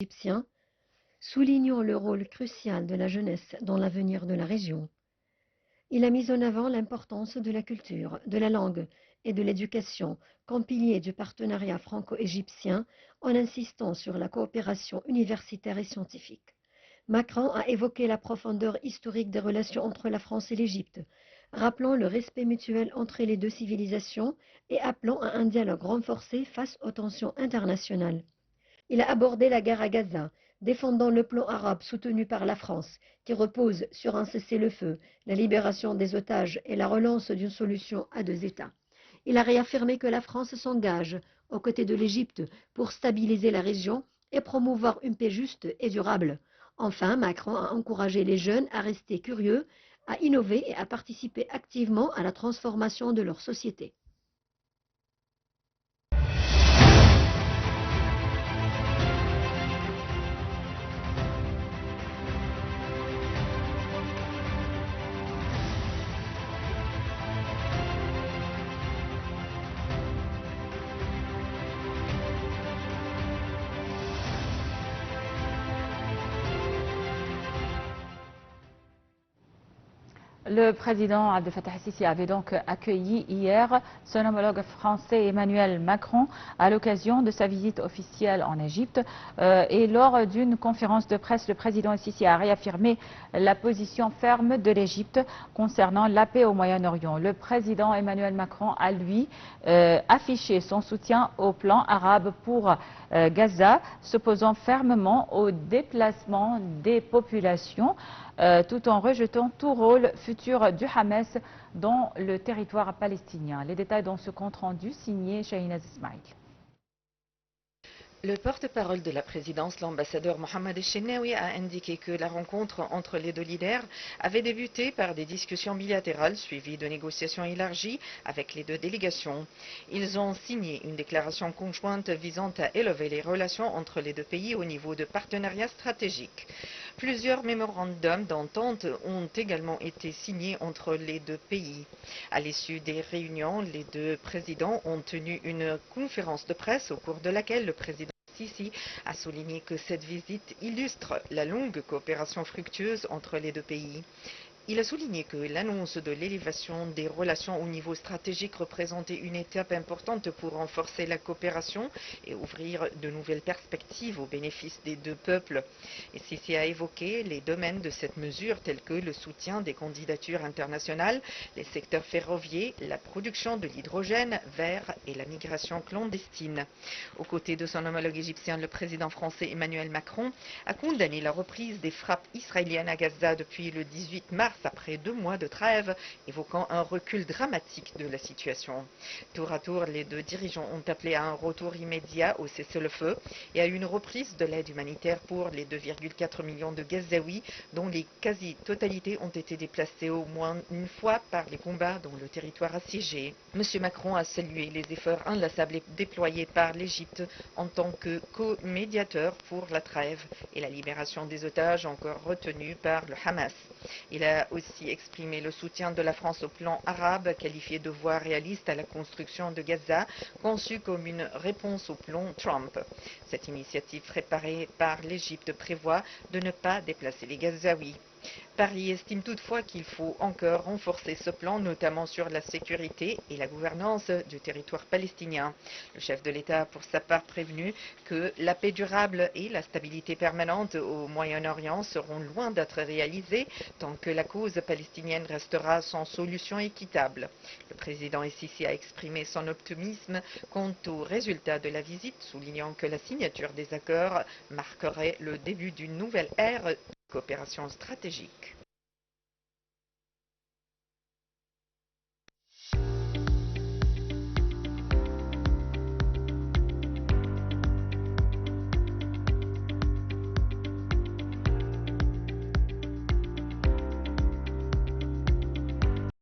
égyptien, soulignant le rôle crucial de la jeunesse dans l'avenir de la région. Il a mis en avant l'importance de la culture, de la langue et de l'éducation comme piliers du partenariat franco-égyptien en insistant sur la coopération universitaire et scientifique. Macron a évoqué la profondeur historique des relations entre la France et l'Égypte, rappelant le respect mutuel entre les deux civilisations et appelant à un dialogue renforcé face aux tensions internationales. Il a abordé la guerre à Gaza, défendant le plan arabe soutenu par la France, qui repose sur un cessez-le-feu, la libération des otages et la relance d'une solution à deux États. Il a réaffirmé que la France s'engage aux côtés de l'Égypte pour stabiliser la région et promouvoir une paix juste et durable. Enfin, Macron a encouragé les jeunes à rester curieux, à innover et à participer activement à la transformation de leur société. Le président Abdel Fattah el-Sisi avait donc accueilli hier son homologue français Emmanuel Macron à l'occasion de sa visite officielle en Égypte. Et lors d'une conférence de presse, le président el-Sisi a réaffirmé la position ferme de l'Égypte concernant la paix au Moyen-Orient. Le président Emmanuel Macron a, lui, affiché son soutien au plan arabe pour Gaza, s'opposant fermement au déplacement des populations, tout en rejetant tout rôle futur du Hamas dans le territoire palestinien. Les détails dans ce compte-rendu signé Shahinaz Ismail. Le porte-parole de la présidence, l'ambassadeur Mohamed El-Chenaoui, a indiqué que la rencontre entre les deux leaders avait débuté par des discussions bilatérales suivies de négociations élargies avec les deux délégations. Ils ont signé une déclaration conjointe visant à élever les relations entre les deux pays au niveau de partenariat stratégique. Plusieurs mémorandums d'entente ont également été signés entre les deux pays. À l'issue des réunions, les deux présidents ont tenu une conférence de presse au cours de laquelle le président Sisi a souligné que cette visite illustre la longue coopération fructueuse entre les deux pays. Il a souligné que l'annonce de l'élévation des relations au niveau stratégique représentait une étape importante pour renforcer la coopération et ouvrir de nouvelles perspectives au bénéfice des deux peuples. Et Sisi a évoqué les domaines de cette mesure tels que le soutien des candidatures internationales, les secteurs ferroviaires, la production de l'hydrogène vert et la migration clandestine. Aux côtés de son homologue égyptien, le président français Emmanuel Macron a condamné la reprise des frappes israéliennes à Gaza depuis le 18 mars après 2 mois de trêve, évoquant un recul dramatique de la situation. Tour à tour, les deux dirigeants ont appelé à un retour immédiat au cessez-le-feu et à une reprise de l'aide humanitaire pour les 2,4 millions de Gazaouis, dont les quasi-totalités ont été déplacées au moins une fois par les combats dans le territoire assiégé. M. Macron a salué les efforts inlassables déployés par l'Égypte en tant que co-médiateur pour la trêve et la libération des otages encore retenus par le Hamas. Il a aussi exprimé le soutien de la France au plan arabe, qualifié de voie réaliste à la construction de Gaza, conçu comme une réponse au plan Trump. Cette initiative préparée par l'Égypte prévoit de ne pas déplacer les Gazaouis. Paris estime toutefois qu'il faut encore renforcer ce plan, notamment sur la sécurité et la gouvernance du territoire palestinien. Le chef de l'État a pour sa part prévenu que la paix durable et la stabilité permanente au Moyen-Orient seront loin d'être réalisées tant que la cause palestinienne restera sans solution équitable. Le président el-Sisi a exprimé son optimisme quant aux résultats de la visite, soulignant que la signature des accords marquerait le début d'une nouvelle ère de coopération stratégique.